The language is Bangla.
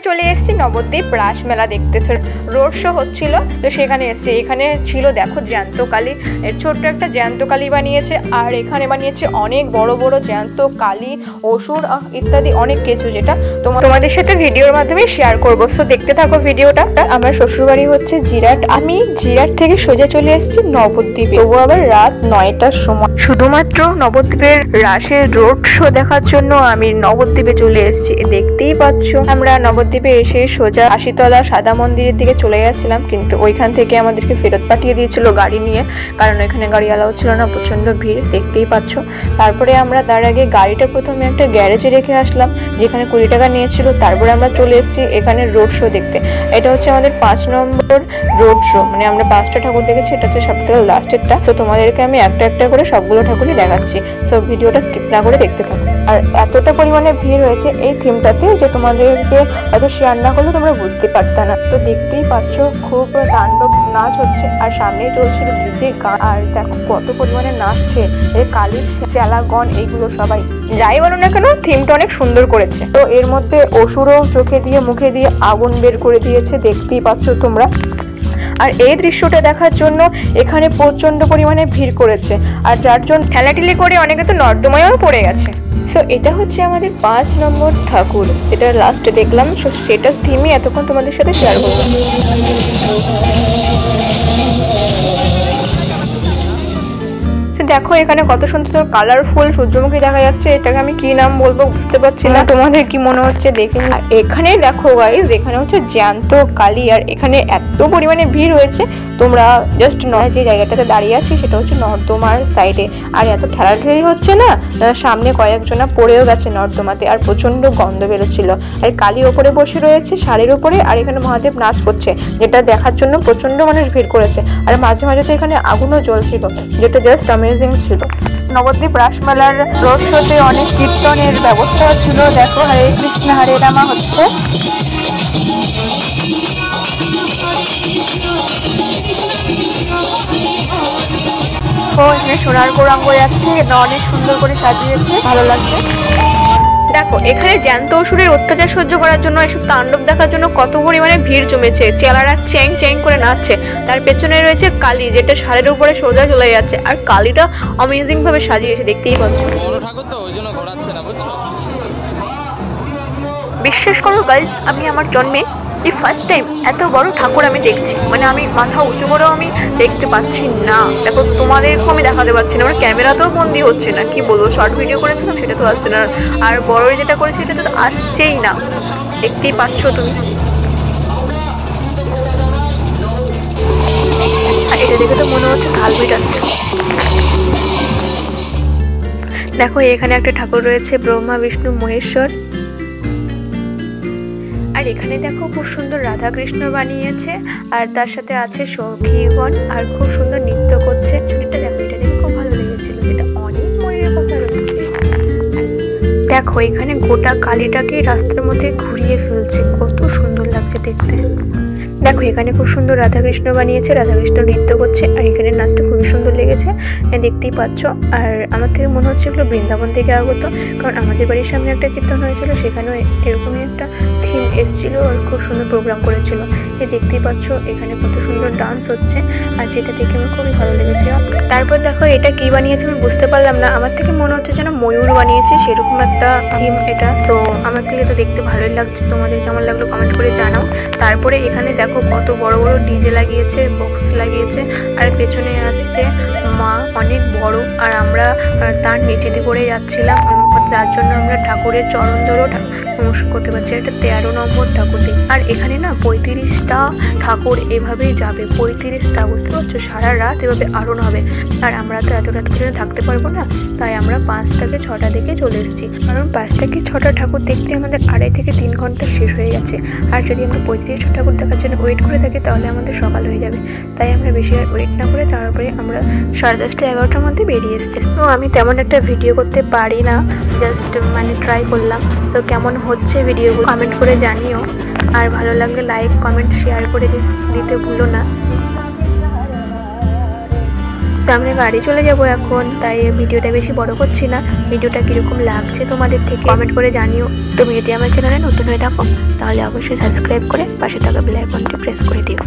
চলে এসেছি নবদ্বীপ রাসমেলা দেখতে। রোড শো হচ্ছিল, তো সেখানে এসেছি। এখানে ছিল দেখো জ্যান্ত কালী, ছোট্ট একটা জ্যান্ত কালী বানিয়েছে, আর এখানে বানিয়েছে অনেক বড় বড় জ্যান্ত কালী, অসুর ইত্যাদি অনেক কিছু, যেটা তোমাদের সাথে ভিডিওর মাধ্যমে শেয়ার করবো। সো দেখতে থাকো ভিডিওটা। আমার শ্বশুরবাড়ি হচ্ছে জিরাট, আমি জিরাট থেকে সোজা চলে এসেছি নবদ্বীপে, তবু আবার রাত 9টার সময়। শুধুমাত্র নবদ্বীপের রাসের রোড শো দেখার জন্য আমি নবদ্বীপে চলে এসেছি। দেখতেই পাচ্ছ, আমরা নবদ্বীপে এসে সোজা আশিতলা সাদা মন্দিরের দিকে চলে গেছিলাম, কিন্তু ওইখান থেকে আমাদেরকে ফেরত পাঠিয়ে দিয়েছিল গাড়ি নিয়ে, কারণ এখানে গাড়ি অ্যালাউ ছিল না, প্রচন্ড ভিড় দেখতেই পাচ্ছ। তারপরে আমরা তার আগে গাড়িটা প্রথমে একটা গ্যারেজে রেখে আসলাম, যেখানে 20 টাকা নিয়েছিল। তারপরে আমরা চলে এসেছি এখানে রোড শো দেখতে। এটা হচ্ছে আমাদের 5 নম্বর রোড শো, মানে আমরা 5টা ঠাকুর দেখেছি, এটা হচ্ছে সবথেকে লাস্টেরটা। তো তোমাদেরকে আমি একটা একটা করে সবগুলো ঠাকুরই দেখাচ্ছি, সো ভিডিওটা স্কিপ না করে দেখতে থাকো। আর এতটা পরিমাণে ভিড় হয়েছে এই থিমটাতে যে তোমাদেরকে হয়তো শেয়ার না করলে তোমরা বুঝতে পারতে না। তো দেখতেই পাচ্ছ খুব তাণ্ডব নাচ হচ্ছে, আর সামনেই চলছিল ডিজে গান, আর দেখো কত পরিমাণে নাচছে এই কালীর চেলাগণ, এইগুলো সবাই। যাই বলো না কেন, থিমটা অনেক সুন্দর করেছে। তো এর মধ্যে অসুরও চোখে দিয়ে মুখে দিয়ে আগুন বের করে দিয়েছে, দেখতেই পাচ্ছ তোমরা। আর এই দৃশ্যটা দেখার জন্য এখানে প্রচন্ড পরিমাণে ভিড় করেছে, আর যার জন্য ঠেলাঠেলি করে অনেকে তো নর্দমায়ও পড়ে গেছে। সো এটা হচ্ছে আমাদের 5 নম্বর ঠাকুর, যেটা লাস্টে দেখলাম। সো সেটার থিমই এতক্ষণ তোমাদের সাথে শেয়ার করবো। দেখো এখানে কত সুন্দর কালারফুল সূর্যমুখী দেখা যাচ্ছে, এটাকে আমি কি নাম বলবো বুঝতে পারছি না, তোমাদের কি মনে হচ্ছে দেখে। এখানে দেখো গাইস, এখানে হচ্ছে জ্যান্ত কালী, আর এখানে এত পরিমাণে ভিড় হয়েছে, তোমরা জাস্ট নয় যে জায়গাটাতে দাঁড়িয়ে আছি সেটা হচ্ছে নর্দমার সাইডে, আর এত ঠেলাঠেলি হচ্ছে না, সামনে কয়েকজনা পড়েও গেছে নর্দমাতে, আর প্রচন্ড গন্ধ বেরোচ্ছিল। আর কালী ওপরে বসে রয়েছে শাড়ির উপরে, আর এখানে মহাদেব নাচ করছে, যেটা দেখার জন্য প্রচন্ড মানুষ ভিড় করেছে। আর মাঝে মাঝে তো এখানে আগুনও জ্বলছিল, যেটা জাস্ট অ্যামেজিং ছিল। নবদ্বীপ রাসমেলার রোড শোতে অনেক কীর্তনের ব্যবস্থা ছিল, দেখো হরে কৃষ্ণ হরে রামা হচ্ছে। ও এখানে সোনার গৌরাঙ্গ যাচ্ছে, এটা অনেক সুন্দর করে সাজিয়েছে, ভালো লাগছে। দেখো এখানে জ্যান্ত অসুরের অত্যাচার সহ্য করার জন্য, এসব তাণ্ডব দেখার জন্য কত পরিমাণে ভিড় জমেছে। চেলারা চ্যাং চ্যাং করে নাচছে, তার পেছনে রয়েছে কালী, যেটা শাড়ির উপরে সোজা চলে যাচ্ছে, আর কালীটা অ্যামেজিং ভাবে সাজিয়েছে, দেখতেই পাচ্ছ। বিশ্বাস করো গাইস, আমি আমার জন্মে এই ফার্স্ট টাইম এত বড় ঠাকুর আমি দেখছি, মানে আমি মাথা উঁচু করেও আমি দেখতে পাচ্ছি না। দেখো তোমাদেরকেও আমি দেখাতে পাচ্ছি না, আমার ক্যামেরাতেও বন্দি হচ্ছে না, কি বলবো, শর্ট ভিডিও করেছিলাম সেটা তো আসছে না, আর বড় যেটা করেছি সেটা তো আসছেই না, দেখতেই পাচ্ছ তুমি। আর এটা দেখে তো মনে হচ্ছে ঢাল পিটাচ্ছে। দেখো এখানে একটা ঠাকুর রয়েছে, ব্রহ্মা বিষ্ণু মহেশ্বর। আর এখানে দেখো খুব সুন্দর রাধা কৃষ্ণ বানিয়েছে, আর তার সাথে আছে সখীগণ, আর খুব সুন্দর নৃত্য করছে। ছবিটা দেখো, এটা দেখে খুব ভালো লেগেছিল, যেটা অনেক মনের কথা রয়েছে। দেখো এখানে গোটা কালীটাকে রাস্তার মধ্যে ঘুরিয়ে ফেলছে, কত সুন্দর লাগছে দেখতে। দেখো এখানে খুব সুন্দর রাধাকৃষ্ণ বানিয়েছে, রাধাকৃষ্ণ নৃত্য করছে, আর এখানে নাচটা খুবই সুন্দর লেগেছে, দেখতেই পাচ্ছ। আর আমার থেকে মনে হচ্ছে এগুলো বৃন্দাবন থেকে আগত, কারণ আমাদের বাড়ির সামনে একটা কীর্তন হয়েছিল, সেখানেও এরকমই একটা থিম এসেছিলো, আর খুব সুন্দর প্রোগ্রাম করেছিল। দেখতেই পাচ্ছ এখানে কত সুন্দর ডান্স হচ্ছে, আর যেটা দেখে আমার খুবই ভালো লেগেছে। তারপর দেখো এটা কি বানিয়েছে আমি বুঝতে পারলাম না, আমার থেকে মনে হচ্ছে যেন ময়ূর বানিয়েছে, সেরকম একটা থিম এটা। তো আমার থেকে তো দেখতে ভালোই লাগছে, তোমাদের কেমন লাগলো কমেন্ট করে জানাও। তারপরে এখানে দেখো কত বড় বড় ডিজে লাগিয়েছে, বক্স লাগিয়েছে, আর পেছনে আসছে মা অনেক বড়, আর আমরা তার নিচে দিয়ে করে যাচ্ছিলাম, যার জন্য আমরা ঠাকুরের চরণ ধরেও নমস্কার করতে পারছি। এটা 13 নম্বর ঠাকুর দিন, আর এখানে না 35টা ঠাকুর এভাবেই যাবে, 35টা, বুঝতে পারছো, সারা রাত এভাবে আরোহণ হবে। আর আমরা তো এত রাত পর্যন্ত থাকতে পারবো না, তাই আমরা 5 থেকে 6টা দিকে চলে এসেছি, কারণ 5 থেকে 6টা ঠাকুর দেখতে আমাদের 2.5 থেকে 3 ঘন্টা শেষ হয়ে গেছে। আর যদি আমরা 35টা ঠাকুর দেখার জন্য ওয়েট করে থাকি তাহলে আমাদের সকাল হয়ে যাবে, তাই আমরা বেশি আর ওয়েট না করে তারপরে আমরা 10:30 11টার মধ্যে বেরিয়ে এসেছি। তো আমি তেমন একটা ভিডিও করতে পারি না, জাস্ট মানে ট্রাই করলাম। তো কেমন হচ্ছে ভিডিওগুলো কমেন্ট করে জানিও, আর ভালো লাগলে লাইক কমেন্ট শেয়ার করে দিতে ভুলো না। সামনে বাড়ি চলে যাব এখন, তাই ভিডিওটা বেশি বড় করছি না। ভিডিওটা কিরকম লাগছে তোমাদের থেকে কমেন্ট করে জানিও। তুমি যদি আমার চ্যানেলে নতুন হয়ে থাকো তাহলে অবশ্যই সাবস্ক্রাইব করে পাশে থাকা বেল আইকনটি প্রেস করে দিও।